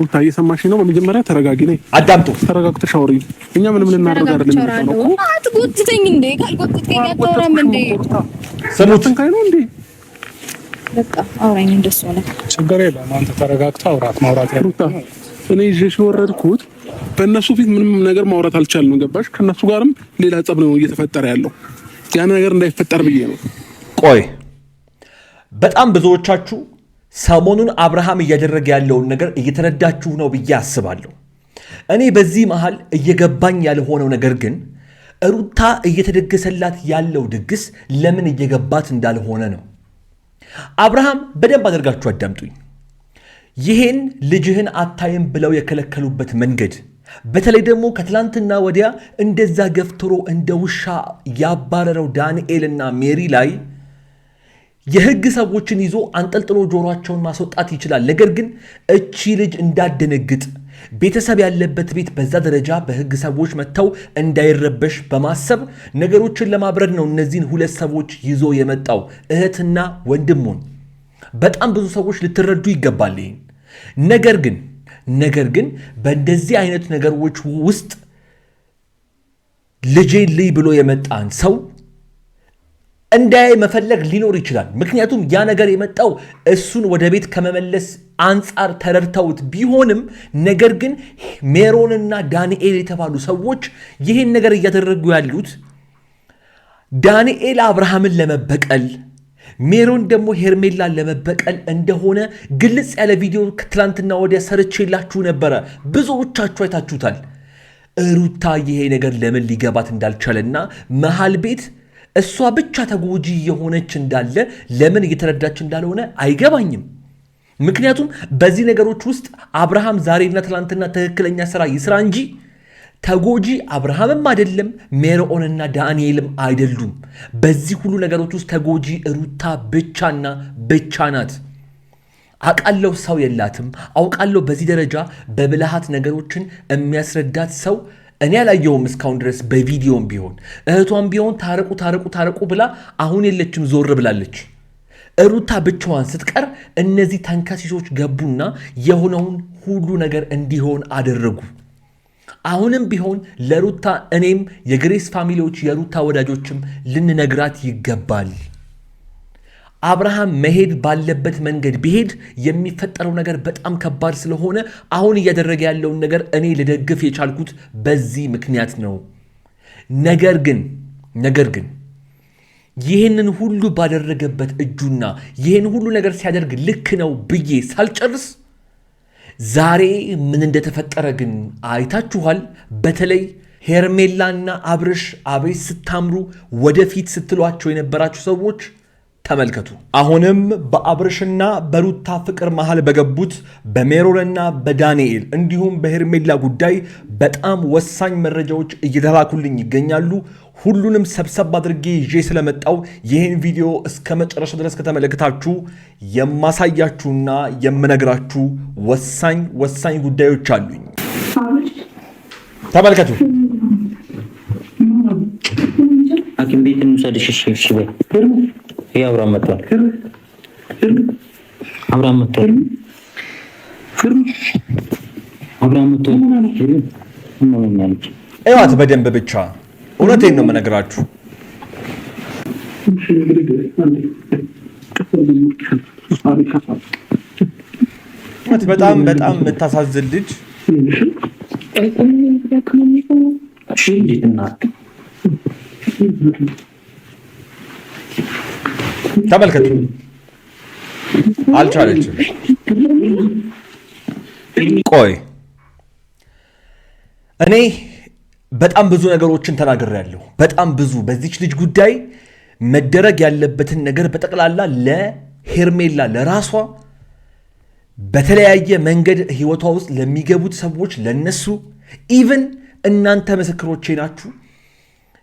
ሩታ እየሰማሽ ነው? በመጀመሪያ ተረጋጊ ነኝ። አዳምጡ። ተረጋግተሽ አውሪ። እኛ ምንም ልናደርግ አይደለም። አትጎትተኝ እንዴ! ካልጎትተኝ አታወራም እንዴ? ሰሙትን ካይ ነው እንዴ? በቃ አውራኝ እንደሱ ነው። ችግር የለም። አንተ ተረጋግተህ አውራት። ማውራት ሩታ እኔ ይዤሽ የወረድኩት በእነሱ ፊት ምንም ነገር ማውራት አልቻልንም። ገባሽ? ከእነሱ ጋርም ሌላ ጸብ ነው እየተፈጠረ ያለው። ያ ነገር እንዳይፈጠር ብዬ ነው። ቆይ በጣም ብዙዎቻችሁ ሰሞኑን አብርሃም እያደረገ ያለውን ነገር እየተረዳችሁ ነው ብዬ አስባለሁ። እኔ በዚህ መሃል እየገባኝ ያልሆነው ነገር ግን ሩታ እየተደገሰላት ያለው ድግስ ለምን እየገባት እንዳልሆነ ነው። አብርሃም በደንብ አድርጋችሁ አዳምጡኝ። ይሄን ልጅህን አታይም ብለው የከለከሉበት መንገድ፣ በተለይ ደግሞ ከትላንትና ወዲያ እንደዛ ገፍትሮ እንደ ውሻ ያባረረው ዳንኤልና ሜሪ ላይ የህግ ሰዎችን ይዞ አንጠልጥሎ ጆሮአቸውን ማስወጣት ይችላል። ነገር ግን እቺ ልጅ እንዳደነግጥ ቤተሰብ ያለበት ቤት በዛ ደረጃ በህግ ሰዎች መጥተው እንዳይረበሽ በማሰብ ነገሮችን ለማብረድ ነው እነዚህን ሁለት ሰዎች ይዞ የመጣው እህትና ወንድሙን። በጣም ብዙ ሰዎች ልትረዱ ይገባል ይሄን። ነገር ግን በእንደዚህ አይነት ነገሮች ውስጥ ልጄ ልይ ብሎ የመጣን ሰው እንዳይ መፈለግ ሊኖር ይችላል። ምክንያቱም ያ ነገር የመጣው እሱን ወደ ቤት ከመመለስ አንጻር ተረድተውት ቢሆንም ነገር ግን ሜሮንና ዳንኤል የተባሉ ሰዎች ይህን ነገር እያደረጉ ያሉት ዳንኤል አብርሃምን ለመበቀል፣ ሜሮን ደግሞ ሄርሜላን ለመበቀል እንደሆነ ግልጽ ያለ ቪዲዮ ትላንትና ወዲያ ሰርቼላችሁ ነበረ። ብዙዎቻችሁ አይታችሁታል። ሩታ ይሄ ነገር ለምን ሊገባት እንዳልቻለና መሃል ቤት እሷ ብቻ ተጎጂ የሆነች እንዳለ ለምን እየተረዳች እንዳልሆነ አይገባኝም። ምክንያቱም በዚህ ነገሮች ውስጥ አብርሃም ዛሬና ትላንትና ትክክለኛ ስራ ይስራ እንጂ ተጎጂ አብርሃምም አይደለም፣ ሜሮንና ዳንኤልም አይደሉም። በዚህ ሁሉ ነገሮች ውስጥ ተጎጂ ሩታ ብቻና ብቻ ናት። አውቃለሁ ሰው የላትም። አውቃለሁ በዚህ ደረጃ በብልሃት ነገሮችን የሚያስረዳት ሰው እኔ አላየውም እስካሁን ድረስ በቪዲዮም ቢሆን። እህቷም ቢሆን ታረቁ ብላ አሁን የለችም፣ ዞር ብላለች። ሩታ ብቻዋን ስትቀር እነዚህ ተንከሲሶች ገቡና የሆነውን ሁሉ ነገር እንዲሆን አደረጉ። አሁንም ቢሆን ለሩታ እኔም የግሬስ ፋሚሊዎች የሩታ ወዳጆችም ልንነግራት ይገባል። አብርሃም መሄድ ባለበት መንገድ ቢሄድ የሚፈጠረው ነገር በጣም ከባድ ስለሆነ አሁን እያደረገ ያለውን ነገር እኔ ልደግፍ የቻልኩት በዚህ ምክንያት ነው። ነገር ግን ይህንን ሁሉ ባደረገበት እጁና ይህን ሁሉ ነገር ሲያደርግ ልክ ነው ብዬ ሳልጨርስ ዛሬ ምን እንደተፈጠረ ግን አይታችኋል። በተለይ ሄርሜላና አብርሽ አቤት ስታምሩ ወደፊት ስትሏቸው የነበራችሁ ሰዎች ተመልከቱ። አሁንም በአብርሽና በሩታ ፍቅር መሃል በገቡት በሜሮንና በዳንኤል እንዲሁም በሄርሜላ ጉዳይ በጣም ወሳኝ መረጃዎች እየተላኩልኝ ይገኛሉ። ሁሉንም ሰብሰብ አድርጌ ይዤ ስለመጣው ይህን ቪዲዮ እስከ መጨረሻ ድረስ ከተመለከታችሁ የማሳያችሁና የምነግራችሁ ወሳኝ ጉዳዮች አሉኝ። ተመልከቱ። ሐኪም ቤት እንውሰድሽ። እሺ በይ። አብርሃም መጥቷል። እዋት በደንብ ብቻ እውነቴን ነው የምነግራችሁ። በጣም የምታሳዝን ልጅ። ተመልከቱ። አልቻለችም። ቆይ እኔ በጣም ብዙ ነገሮችን ተናግሬያለሁ። በጣም ብዙ በዚች ልጅ ጉዳይ መደረግ ያለበትን ነገር በጠቅላላ ለሄርሜላ ለራሷ በተለያየ መንገድ ህይወቷ ውስጥ ለሚገቡት ሰዎች ለነሱ ኢቭን እናንተ ምስክሮቼ ናችሁ።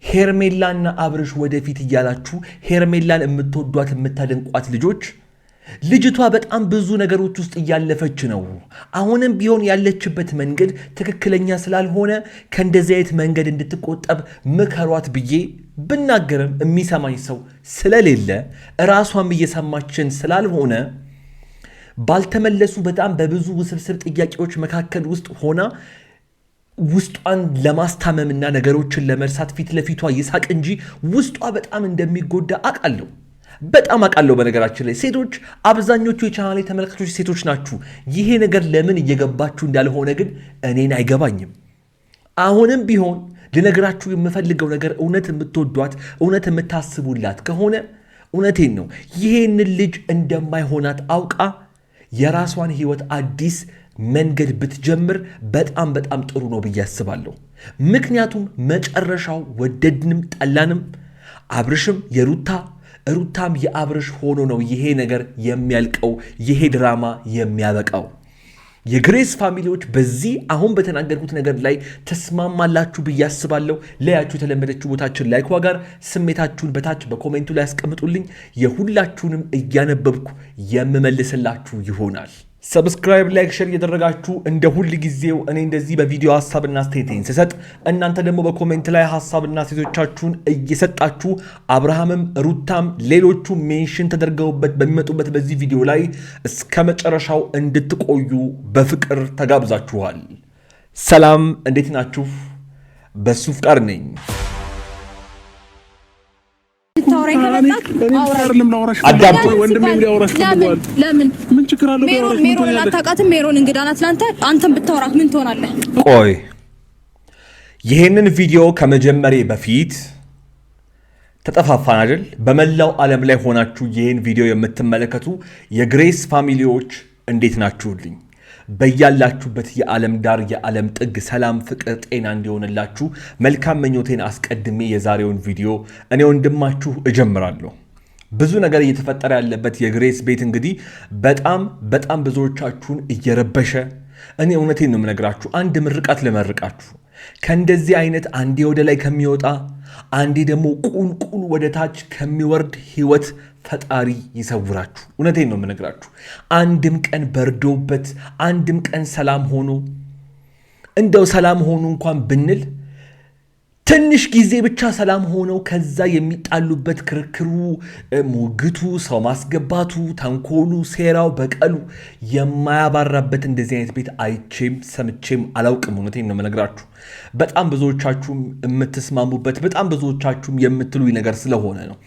ሄርሜላና አብርሽ ወደፊት እያላችሁ ሄርሜላን የምትወዷት የምታደንቋት ልጆች ልጅቷ በጣም ብዙ ነገሮች ውስጥ እያለፈች ነው። አሁንም ቢሆን ያለችበት መንገድ ትክክለኛ ስላልሆነ ከእንደዚህ አይነት መንገድ እንድትቆጠብ ምከሯት ብዬ ብናገርም የሚሰማኝ ሰው ስለሌለ ራሷም እየሰማችን ስላልሆነ ባልተመለሱ በጣም በብዙ ውስብስብ ጥያቄዎች መካከል ውስጥ ሆና ውስጧን ለማስታመምና ነገሮችን ለመርሳት ፊት ለፊቷ ይሳቅ እንጂ ውስጧ በጣም እንደሚጎዳ አውቃለሁ። በጣም አውቃለሁ። በነገራችን ላይ ሴቶች፣ አብዛኞቹ የቻናሌ ተመልካቾች ሴቶች ናችሁ። ይሄ ነገር ለምን እየገባችሁ እንዳልሆነ ግን እኔን አይገባኝም። አሁንም ቢሆን ልነግራችሁ የምፈልገው ነገር እውነት የምትወዷት እውነት የምታስቡላት ከሆነ እውነቴን ነው ይሄንን ልጅ እንደማይሆናት አውቃ የራሷን ህይወት አዲስ መንገድ ብትጀምር በጣም በጣም ጥሩ ነው ብዬ አስባለሁ። ምክንያቱም መጨረሻው ወደድንም ጠላንም አብርሽም ሩታም የአብርሽ ሆኖ ነው ይሄ ነገር የሚያልቀው፣ ይሄ ድራማ የሚያበቃው። የግሬስ ፋሚሊዎች በዚህ አሁን በተናገርኩት ነገር ላይ ተስማማላችሁ ብዬ አስባለሁ። ለያችሁ የተለመደችው ቦታችን ላይክ ጋር ስሜታችሁን በታች በኮሜንቱ ላይ ያስቀምጡልኝ። የሁላችሁንም እያነበብኩ የምመልስላችሁ ይሆናል። ሰብስክራይብ፣ ላይክ፣ ሼር እያደረጋችሁ እንደ ሁል ጊዜው እኔ እንደዚህ በቪዲዮ ሐሳብና አስተያየቴን ስሰጥ እናንተ ደግሞ በኮሜንት ላይ ሐሳብና አስተያየቶቻችሁን እየሰጣችሁ አብርሃምም ሩታም ሌሎቹ ሜንሽን ተደርገውበት በሚመጡበት በዚህ ቪዲዮ ላይ እስከ መጨረሻው እንድትቆዩ በፍቅር ተጋብዛችኋል። ሰላም፣ እንዴት ናችሁ? በሱ ፍቃድ ነኝ። ሜሮን አታውቃትም? ሜሮን እንግዳ ናት ለአንተ። አንተም ብታወራት ምን ትሆናለህ? ቆይ ይሄንን ቪዲዮ ከመጀመሬ በፊት ተጠፋፋን አይደል? በመላው ዓለም ላይ ሆናችሁ ይሄን ቪዲዮ የምትመለከቱ የግሬስ ፋሚሊዎች እንዴት ናችሁልኝ? በያላችሁበት የዓለም ዳር የዓለም ጥግ ሰላም፣ ፍቅር፣ ጤና እንዲሆንላችሁ መልካም ምኞቴን አስቀድሜ የዛሬውን ቪዲዮ እኔ ወንድማችሁ እጀምራለሁ። ብዙ ነገር እየተፈጠረ ያለበት የግሬስ ቤት እንግዲህ በጣም ብዙዎቻችሁን እየረበሸ፣ እኔ እውነቴን ነው የምነግራችሁ። አንድ ምርቃት ለመርቃችሁ ከእንደዚህ አይነት አንዴ ወደ ላይ ከሚወጣ አንዴ ደግሞ ቁልቁል ወደ ታች ከሚወርድ ህይወት ፈጣሪ ይሰውራችሁ። እውነቴን ነው የምነግራችሁ። አንድም ቀን በርዶበት አንድም ቀን ሰላም ሆኖ እንደው ሰላም ሆኖ እንኳን ብንል ትንሽ ጊዜ ብቻ ሰላም ሆነው ከዛ የሚጣሉበት ክርክሩ፣ ሙግቱ፣ ሰው ማስገባቱ፣ ተንኮሉ፣ ሴራው፣ በቀሉ የማያባራበት እንደዚህ አይነት ቤት አይቼም ሰምቼም አላውቅም። እውነቴን ነው የምነግራችሁ። በጣም ብዙዎቻችሁም የምትስማሙበት በጣም ብዙዎቻችሁም የምትሉኝ ነገር ስለሆነ ነው።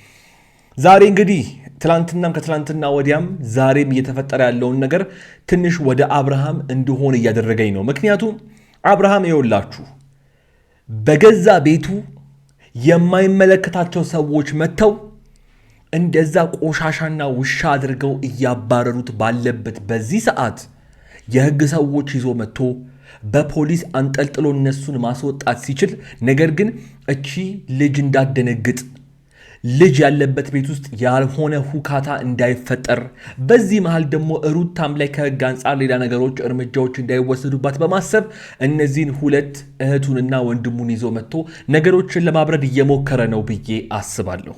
ዛሬ እንግዲህ ትላንትናም ከትላንትና ወዲያም ዛሬም እየተፈጠረ ያለውን ነገር ትንሽ ወደ አብርሃም እንደሆነ እያደረገኝ ነው። ምክንያቱም አብርሃም ይኸውላችሁ በገዛ ቤቱ የማይመለከታቸው ሰዎች መጥተው እንደዛ ቆሻሻና ውሻ አድርገው እያባረሩት ባለበት በዚህ ሰዓት የህግ ሰዎች ይዞ መጥቶ በፖሊስ አንጠልጥሎ እነሱን ማስወጣት ሲችል፣ ነገር ግን እቺ ልጅ እንዳደነግጥ ልጅ ያለበት ቤት ውስጥ ያልሆነ ሁካታ እንዳይፈጠር፣ በዚህ መሃል ደግሞ ሩታም ላይ ከህግ አንጻር ሌላ ነገሮች እርምጃዎች እንዳይወሰዱባት በማሰብ እነዚህን ሁለት እህቱንና ወንድሙን ይዞ መጥቶ ነገሮችን ለማብረድ እየሞከረ ነው ብዬ አስባለሁ።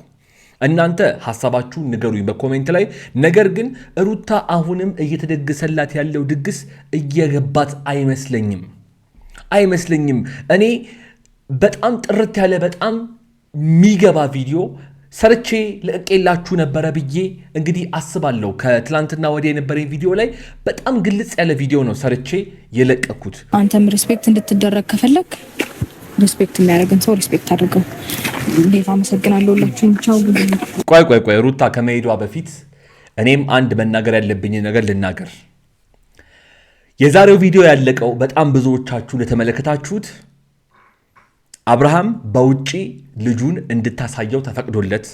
እናንተ ሐሳባችሁን ንገሩኝ በኮሜንት ላይ። ነገር ግን ሩታ አሁንም እየተደገሰላት ያለው ድግስ እየገባት አይመስለኝም። እኔ በጣም ጥርት ያለ በጣም የሚገባ ቪዲዮ ሰርቼ ለቀቄላችሁ ነበረ ብዬ እንግዲህ አስባለሁ። ከትላንትና ወዲያ የነበረኝ ቪዲዮ ላይ በጣም ግልጽ ያለ ቪዲዮ ነው ሰርቼ የለቀኩት። አንተም ሪስፔክት እንድትደረግ ከፈለግ ሪስፔክት የሚያደርግን ሰው ሪስፔክት አድርገው። እንዴት አመሰግናለሁ ሁላችሁም። ቻው። ቆይ ሩታ ከመሄዷ በፊት እኔም አንድ መናገር ያለብኝ ነገር ልናገር። የዛሬው ቪዲዮ ያለቀው በጣም ብዙዎቻችሁ ለተመለከታችሁት አብርሃም በውጪ ልጁን እንድታሳየው ተፈቅዶለት፣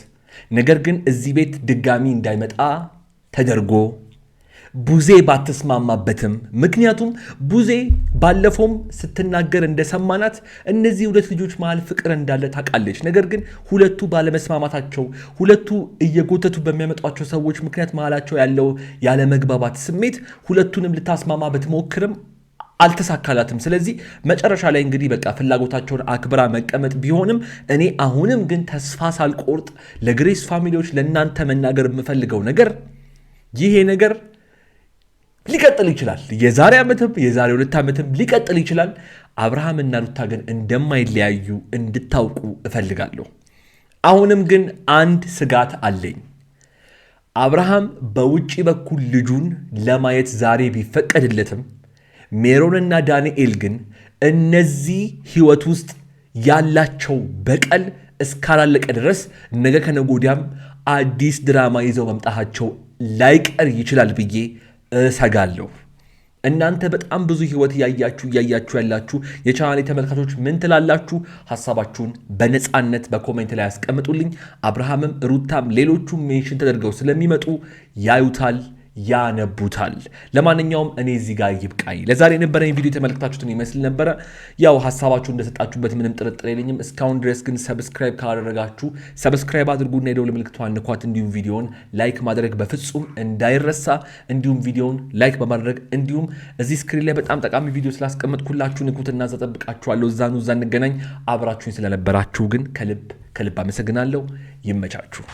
ነገር ግን እዚህ ቤት ድጋሚ እንዳይመጣ ተደርጎ ቡዜ ባትስማማበትም፣ ምክንያቱም ቡዜ ባለፈውም ስትናገር እንደሰማናት እነዚህ ሁለት ልጆች መሃል ፍቅር እንዳለ ታውቃለች። ነገር ግን ሁለቱ ባለመስማማታቸው ሁለቱ እየጎተቱ በሚያመጧቸው ሰዎች ምክንያት መሃላቸው ያለው ያለመግባባት ስሜት ሁለቱንም ልታስማማ ብትሞክርም አልተሳካላትም። ስለዚህ መጨረሻ ላይ እንግዲህ በቃ ፍላጎታቸውን አክብራ መቀመጥ ቢሆንም እኔ አሁንም ግን ተስፋ ሳልቆርጥ ለግሬስ ፋሚሊዎች ለእናንተ መናገር የምፈልገው ነገር ይሄ ነገር ሊቀጥል ይችላል። የዛሬ ዓመትም የዛሬ 2 ዓመትም ሊቀጥል ይችላል። አብርሃምና ሩታ ግን እንደማይለያዩ እንድታውቁ እፈልጋለሁ። አሁንም ግን አንድ ስጋት አለኝ። አብርሃም በውጪ በኩል ልጁን ለማየት ዛሬ ቢፈቀድለትም ሜሮንና ዳንኤል ግን እነዚህ ህይወት ውስጥ ያላቸው በቀል እስካላለቀ ድረስ ነገ ከነገ ወዲያም አዲስ ድራማ ይዘው መምጣታቸው ላይቀር ይችላል ብዬ እሰጋለሁ። እናንተ በጣም ብዙ ህይወት እያያችሁ ያላችሁ የቻናሌ ተመልካቾች ምን ትላላችሁ? ሐሳባችሁን በነፃነት በኮሜንት ላይ ያስቀምጡልኝ። አብርሃምም ሩታም ሌሎቹም ሜንሽን ተደርገው ስለሚመጡ ያዩታል፣ ያነቡታል። ለማንኛውም እኔ እዚህ ጋር ይብቃኝ። ለዛሬ የነበረኝ ቪዲዮ የተመለከታችሁትን ይመስል ነበረ። ያው ሐሳባችሁ እንደሰጣችሁበት ምንም ጥርጥር የለኝም። እስካሁን ድረስ ግን ሰብስክራይብ ካላደረጋችሁ ሰብስክራይብ አድርጉና የደወል ምልክቷን ንኳት። እንዲሁም ቪዲዮውን ላይክ ማድረግ በፍጹም እንዳይረሳ። እንዲሁም ቪዲዮውን ላይክ በማድረግ እንዲሁም እዚህ ስክሪን ላይ በጣም ጠቃሚ ቪዲዮ ስላስቀመጥኩላችሁ ንኩትና ተጠብቃችኋለሁ። እዛ እንገናኝ። አብራችሁኝ ስለነበራችሁ ግን ከልብ አመሰግናለሁ። ይመቻችሁ።